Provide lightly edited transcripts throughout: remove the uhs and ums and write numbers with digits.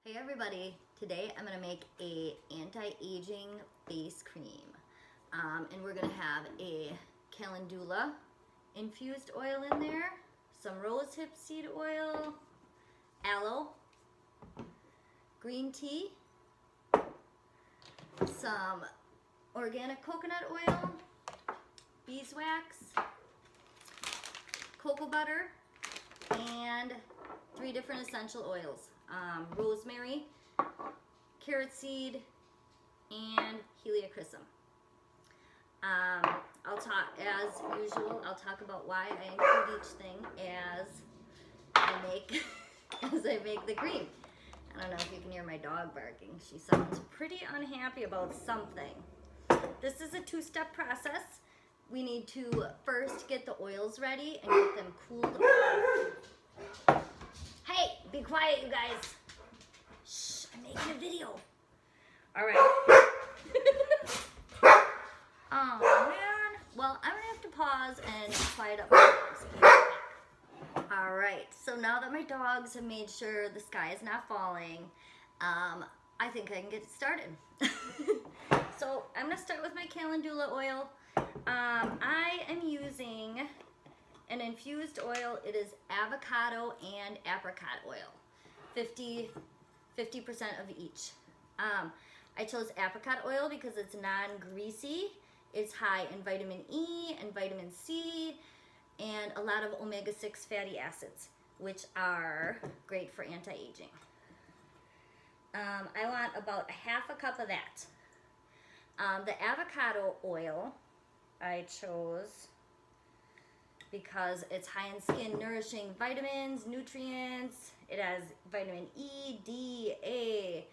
Hey everybody, today I'm going to make a anti-aging face cream. And we're going to have a calendula infused oil in there, some rosehip seed oil, aloe, green tea, some organic coconut oil, beeswax, cocoa butter, and 3 different essential oils. Rosemary, carrot seed, and heliochrysum. I'll talk, as usual, I'll talk about why I include each thing as I make the cream. I don't know if you can hear my dog barking. She sounds pretty unhappy about something. This is a 2-step process. We need to first get the oils ready and get them cooled off. Hey, be quiet, you guys. Shh, I'm making a video. All right. Oh, man. Well, I'm going to have to pause and quiet up my dogs. All right. So now that my dogs have made sure the sky is not falling, I think I can get started. So I'm going to start with my calendula oil. I am using an infused oil. It is avocado and apricot oil, 50% of each. I chose apricot oil because it's non-greasy. It's high in vitamin E and vitamin C and a lot of omega-6 fatty acids, which are great for anti-aging. I want about 1/2 cup of that. The avocado oil I chose because it's high in skin nourishing vitamins, nutrients. It has vitamin E, D, A,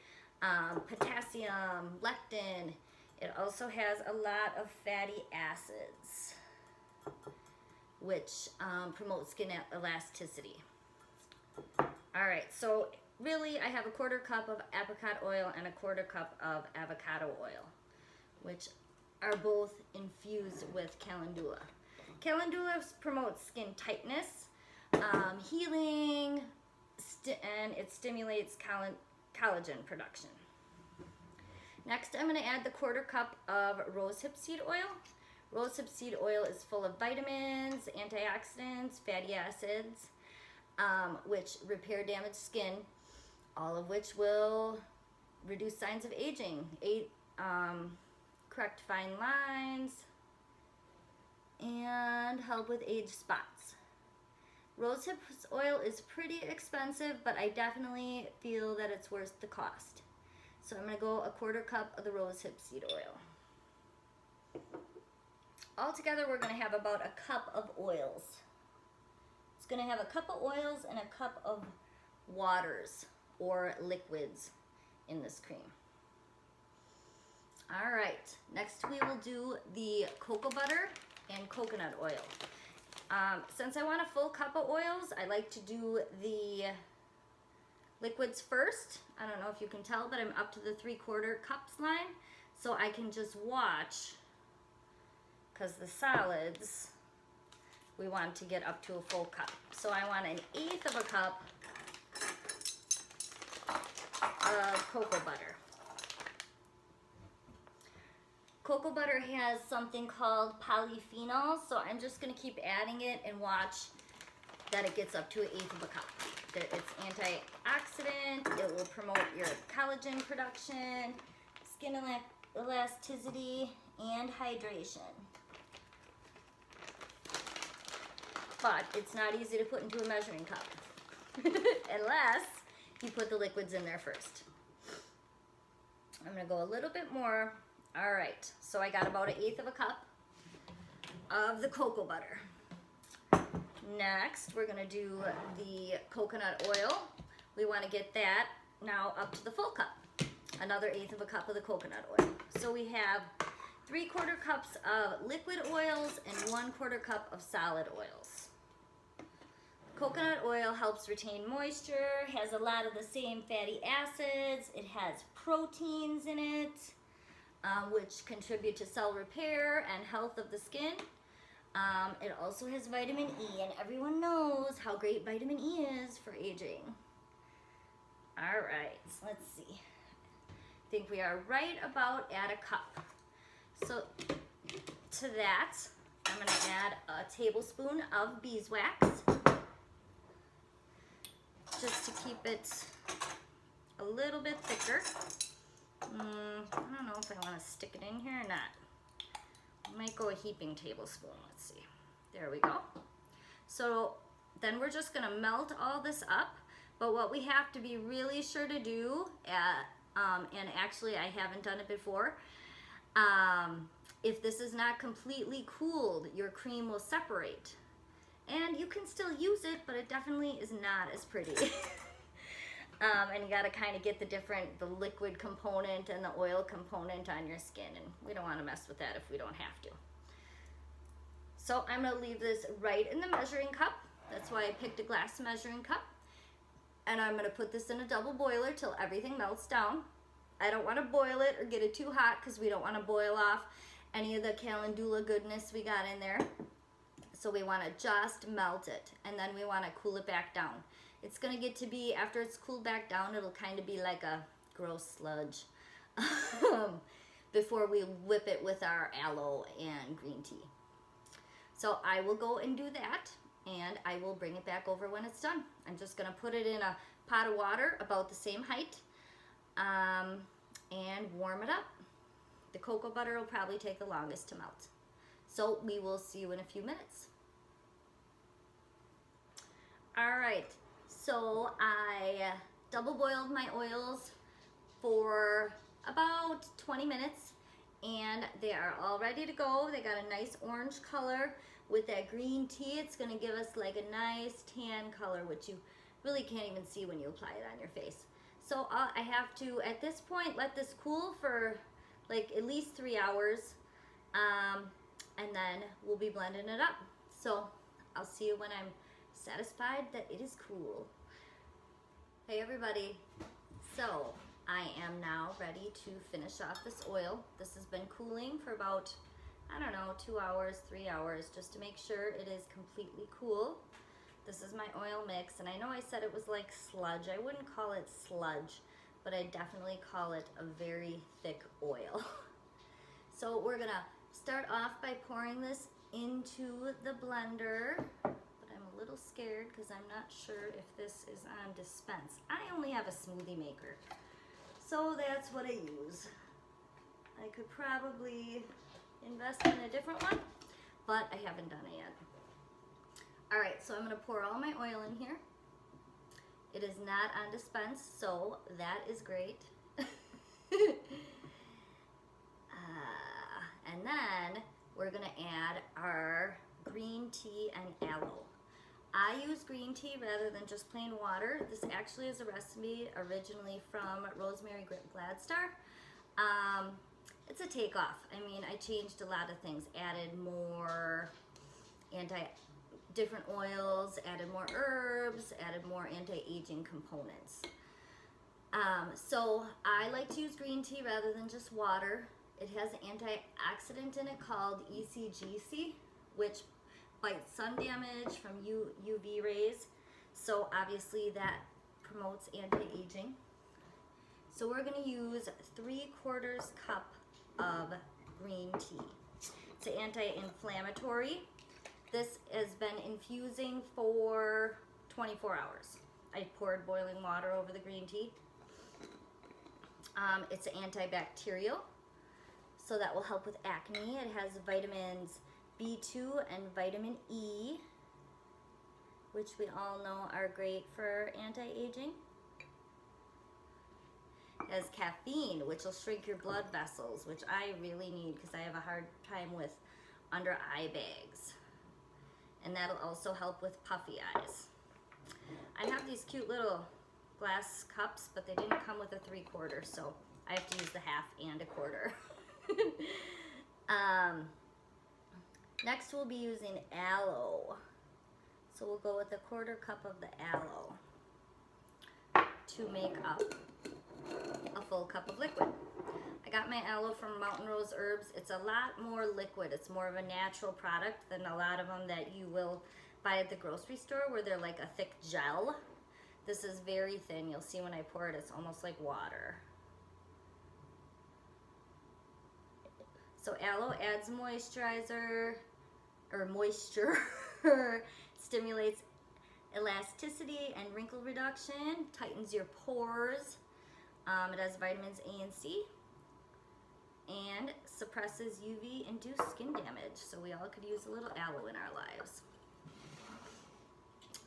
potassium, lectin. It also has a lot of fatty acids, which promote skin elasticity. All right, so really I have 1/4 cup of apricot oil and 1/4 cup of avocado oil, which are both infused with calendula. Calendula promotes skin tightness, healing, and it stimulates collagen production. Next, I'm going to add the 1/4 cup of rosehip seed oil. Rosehip seed oil is full of vitamins, antioxidants, fatty acids, which repair damaged skin, all of which will reduce signs of aging, correct fine lines, and help with age spots. Rosehip oil is pretty expensive, but I definitely feel that it's worth the cost. So I'm going to go 1/4 cup of the rosehip seed oil. Altogether, we're going to have about 1 cup of oils. It's going to have 1 cup of oils and 1 cup of waters or liquids in this cream. All right, next we will do the cocoa butter and coconut oil. Since I want a full cup of oils, I like to do the liquids first. I don't know if you can tell, but I'm up to the 3/4 cups line, so I can just watch, because the solids, we want to get up to a full cup. So I want 1/8 cup of cocoa butter. Cocoa butter has something called polyphenols, so I'm just going to keep adding it and watch that it gets up to 1/8 cup. It's antioxidant, it will promote your collagen production, skin elasticity, and hydration. But it's not easy to put into a measuring cup, unless you put the liquids in there first. I'm going to go a little bit more. All right, so I got about 1/8 cup of the cocoa butter. Next, we're gonna do the coconut oil. We wanna get that now up to the full cup. Another 1/8 cup of the coconut oil. So we have 3/4 cups of liquid oils and 1/4 cup of solid oils. Coconut oil helps retain moisture, has a lot of the same fatty acids, it has proteins in it, which contribute to cell repair and health of the skin. It also has vitamin E, and everyone knows how great vitamin E is for aging. All right, so let's see. I think we are right about at a cup. So to that, I'm gonna add a tablespoon of beeswax, just to keep it a little bit thicker. I don't know if I want to stick it in here or not. I might go a heaping tablespoon. Let's see. There we go. So then we're just gonna melt all this up. But what we have to be really sure to do, and actually I haven't done it before, if this is not completely cooled, your cream will separate. And you can still use it, but it definitely is not as pretty. And you gotta kind of get the liquid component and the oil component on your skin, and we don't wanna mess with that if we don't have to. So I'm gonna leave this right in the measuring cup. That's why I picked a glass measuring cup. And I'm gonna put this in a double boiler till everything melts down. I don't wanna boil it or get it too hot because we don't wanna boil off any of the calendula goodness we got in there. So we wanna just melt it, and then we wanna cool it back down. It's gonna get to be, after it's cooled back down, it'll kind of be like a gross sludge before we whip it with our aloe and green tea. So I will go and do that, and I will bring it back over when it's done. I'm just gonna put it in a pot of water about the same height, and warm it up. The cocoa butter will probably take the longest to melt. So we will see you in a few minutes. All right, so I double boiled my oils for about 20 minutes, and they are all ready to go. They got a nice orange color. With that green tea, it's gonna give us like a nice tan color, which you really can't even see when you apply it on your face. So I have to, at this point, let this cool for like at least 3 hours, and then we'll be blending it up. So I'll see you when I'm satisfied that it is cool. Hey everybody, so I am now ready to finish off this oil. This has been cooling for about, I don't know, 2 hours, 3 hours, just to make sure it is completely cool. This is my oil mix, and I know I said it was like sludge. I wouldn't call it sludge, but I definitely call it a very thick oil. So we're gonna start off by pouring this into the blender, but I'm a little scared because I'm not sure if this is on dispense. I only have a smoothie maker, so that's what I use. I could probably invest in a different one, but I haven't done it yet. All right, so I'm gonna pour all my oil in here. It is not on dispense, so that is great. And then we're gonna add our green tea and aloe. I use green tea rather than just plain water. This actually is a recipe originally from Rosemary Gladstar. It's a takeoff. I mean, I changed a lot of things, added more different oils, added more herbs, added more anti-aging components. So I like to use green tea rather than just water. It has an antioxidant in it called ECGC, which fights sun damage from UV rays. So obviously that promotes anti-aging. So we're gonna use 3/4 cup of green tea. It's anti-inflammatory. This has been infusing for 24 hours. I poured boiling water over the green tea. It's antibacterial, so that will help with acne. It has vitamins B2 and vitamin E, which we all know are great for anti-aging. It has caffeine, which will shrink your blood vessels, which I really need because I have a hard time with under eye bags. And that'll also help with puffy eyes. I have these cute little glass cups, but they didn't come with a 3/4, so I have to use the 1/2 and a 1/4. Next we'll be using aloe. So we'll go with a 1/4 cup of the aloe to make up a full cup of liquid. I got my aloe from Mountain Rose Herbs. It's a lot more liquid. It's more of a natural product than a lot of them that you will buy at the grocery store where they're like a thick gel. This is very thin. You'll see when I pour it, it's almost like water. So aloe adds moisturizer, or moisture, stimulates elasticity and wrinkle reduction, tightens your pores. It has vitamins A and C, and suppresses UV-induced skin damage. So we all could use a little aloe in our lives.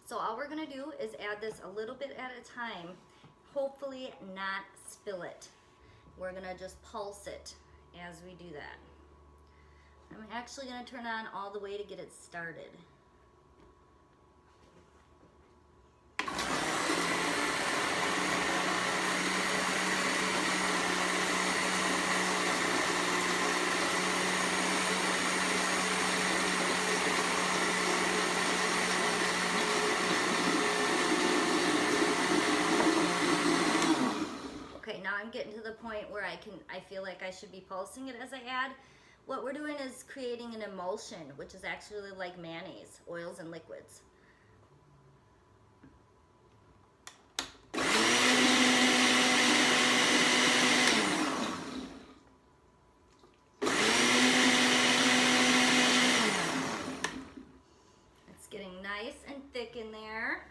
So all we're gonna do is add this a little bit at a time, hopefully not spill it. We're gonna just pulse it as we do that. I'm actually gonna turn on all the way to get it started. Now I'm getting to the point where I feel like I should be pulsing it as I add. What we're doing is creating an emulsion, which is actually like mayonnaise, oils and liquids. It's getting nice and thick in there.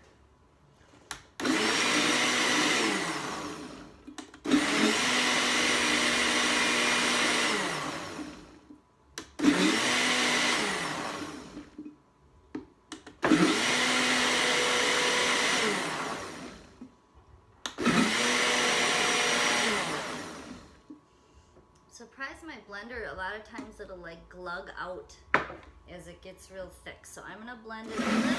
Surprise my blender, a lot of times it'll like glug out as it gets real thick. So I'm gonna blend it a little bit more.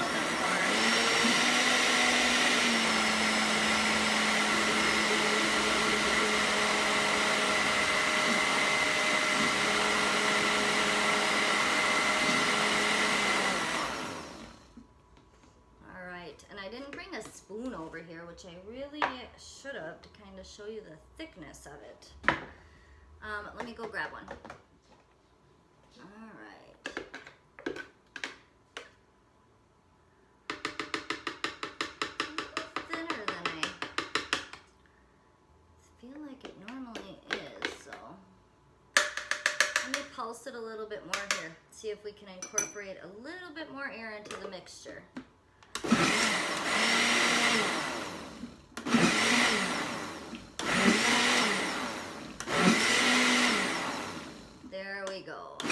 All right, and I didn't bring a spoon over here, which I really should have, to kind of show you the thickness of it. Let me go grab one. All right. A little thinner than I feel like it normally is, so let me pulse it a little bit more here. See if we can incorporate a little bit more air into the mixture. There we go. You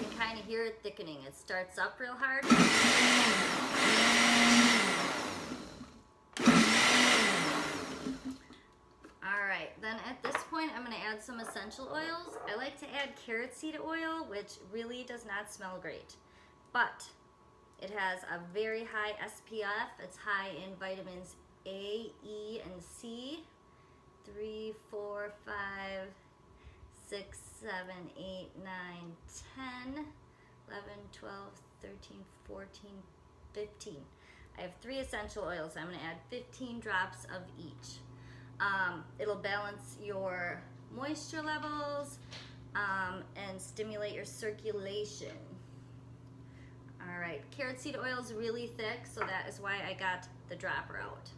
can kind of hear it thickening. It starts up real hard. All right, then at this point, I'm gonna add some essential oils. I like to add carrot seed oil, which really does not smell great, but it has a very high SPF. It's high in vitamins A, E, and C. 3, 4, 5, 6, 7, 8, 9, 10, 11, 12, 13, 14, 15. I have 3 essential oils. I'm gonna add 15 drops of each. It'll balance your moisture levels and stimulate your circulation. All right, carrot seed oil is really thick, so that is why I got the dropper out.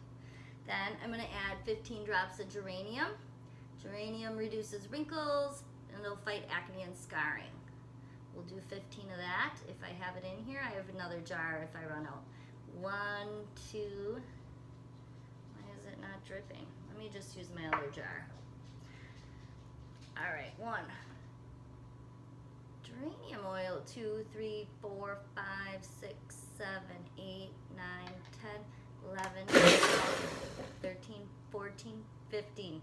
Then I'm gonna add 15 drops of geranium. Geranium reduces wrinkles and it'll fight acne and scarring. We'll do 15 of that. If I have it in here, I have another jar if I run out. 1, 2, why is it not dripping? Let me just use my other jar. All right, 1. Geranium oil, 2, 3, 4, 5, 6, 7, 8, 9, 10, 11, 12, 13, 14, 15.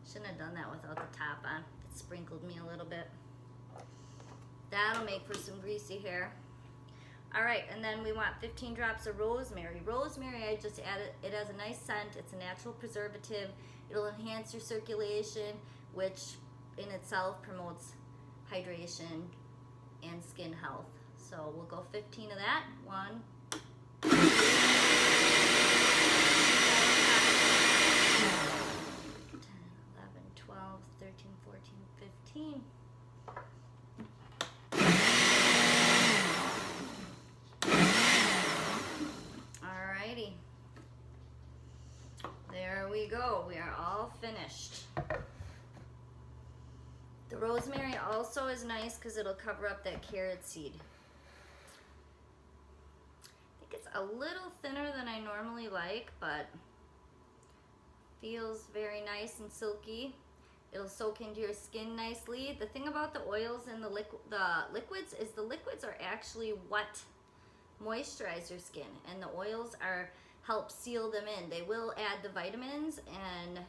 Shouldn't have done that without the top on. It sprinkled me a little bit. That'll make for some greasy hair. All right, and then we want 15 drops of rosemary. Rosemary, I just added, it has a nice scent. It's a natural preservative. It'll enhance your circulation, which in itself promotes hydration and skin health. So we'll go 15 of that. 1, 10, 11, 12, 13, 14, 15. Alrighty. we go. We are all finished. The rosemary also is nice because it'll cover up that carrot seed. I think it's a little thinner than I normally like, but feels very nice and silky. It'll soak into your skin nicely. The thing about the oils and the liquids is the liquids are actually what moisturize your skin, and the oils help seal them in. They will add the vitamins and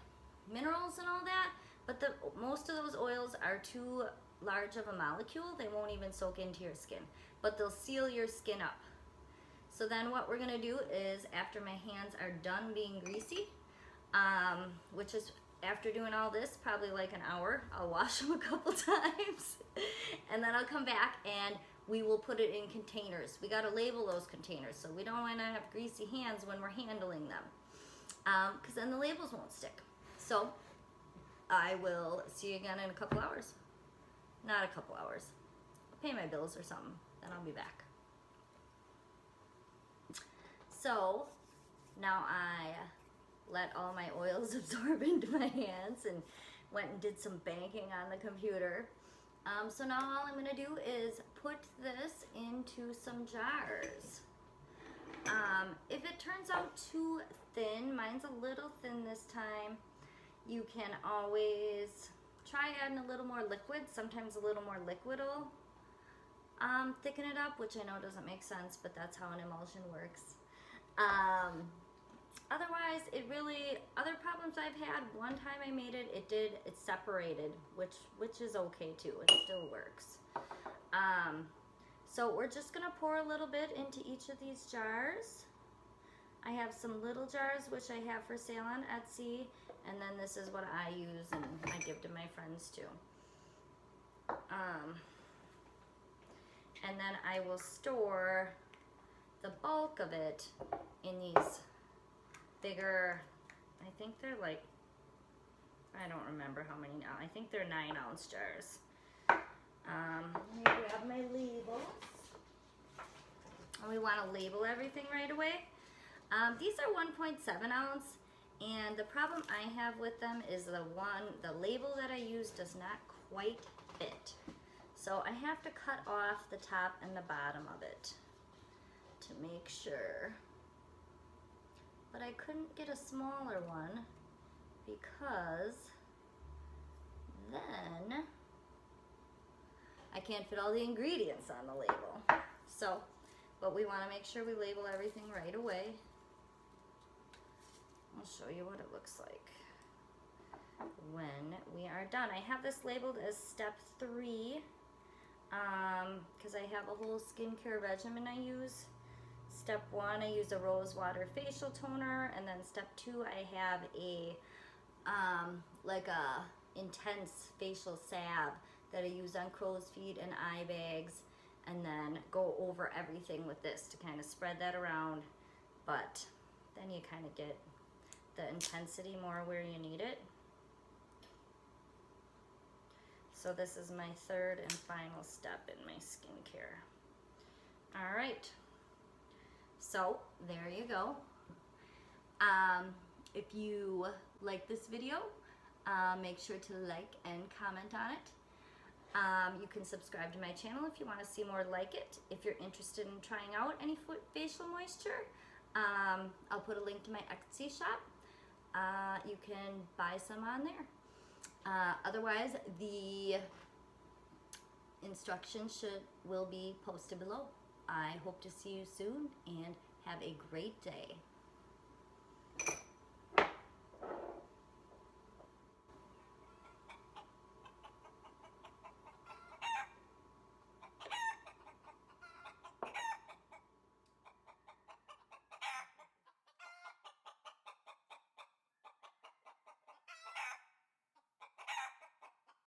minerals and all that, but most of those oils are too large of a molecule. They won't even soak into your skin, but they'll seal your skin up. So then what we're gonna do is, after my hands are done being greasy, which is after doing all this, probably like an hour, I'll wash them a couple times, and then I'll come back and we will put it in containers. We gotta label those containers, so we don't wanna have greasy hands when we're handling them, because then the labels won't stick. So I will see you again in a couple hours. Not a couple hours. I'll pay my bills or something, then I'll be back. So now I let all my oils absorb into my hands and went and did some banking on the computer. So now all I'm gonna do is put this into some jars. If it turns out too thin, mine's a little thin this time, you can always try adding a little more liquid. Sometimes a little more liquid will thicken it up, which I know doesn't make sense, but that's how an emulsion works. Otherwise, other problems I've had, one time I made it, it separated, which is okay too, it still works. So we're just gonna pour a little bit into each of these jars. I have some little jars, which I have for sale on Etsy, and then this is what I use and I give to my friends too. And then I will store the bulk of it in these bigger, I think they're like, I don't remember how many now. I think they're 9-ounce jars. Let me grab my labels. And we want to label everything right away. These are 1.7 ounce, and the problem I have with them is the label that I use does not quite fit. So I have to cut off the top and the bottom of it to make sure. But I couldn't get a smaller one because then I can't fit all the ingredients on the label. So, but we want to make sure we label everything right away. I'll show you what it looks like when we are done. I have this labeled as step 3 because I have a whole skincare regimen I use. Step 1, I use a rose water facial toner, and then step 2, I have a like a intense facial salve that I use on crow's feet and eye bags, and then go over everything with this to kind of spread that around, but then you kind of get the intensity more where you need it. So this is my third and final step in my skincare. All right. So there you go. If you like this video, make sure to like and comment on it. You can subscribe to my channel if you want to see more like it. If you're interested in trying out any facial moisture, I'll put a link to my Etsy shop. You can buy some on there. Otherwise, the instructions will be posted below. I hope to see you soon, and have a great day.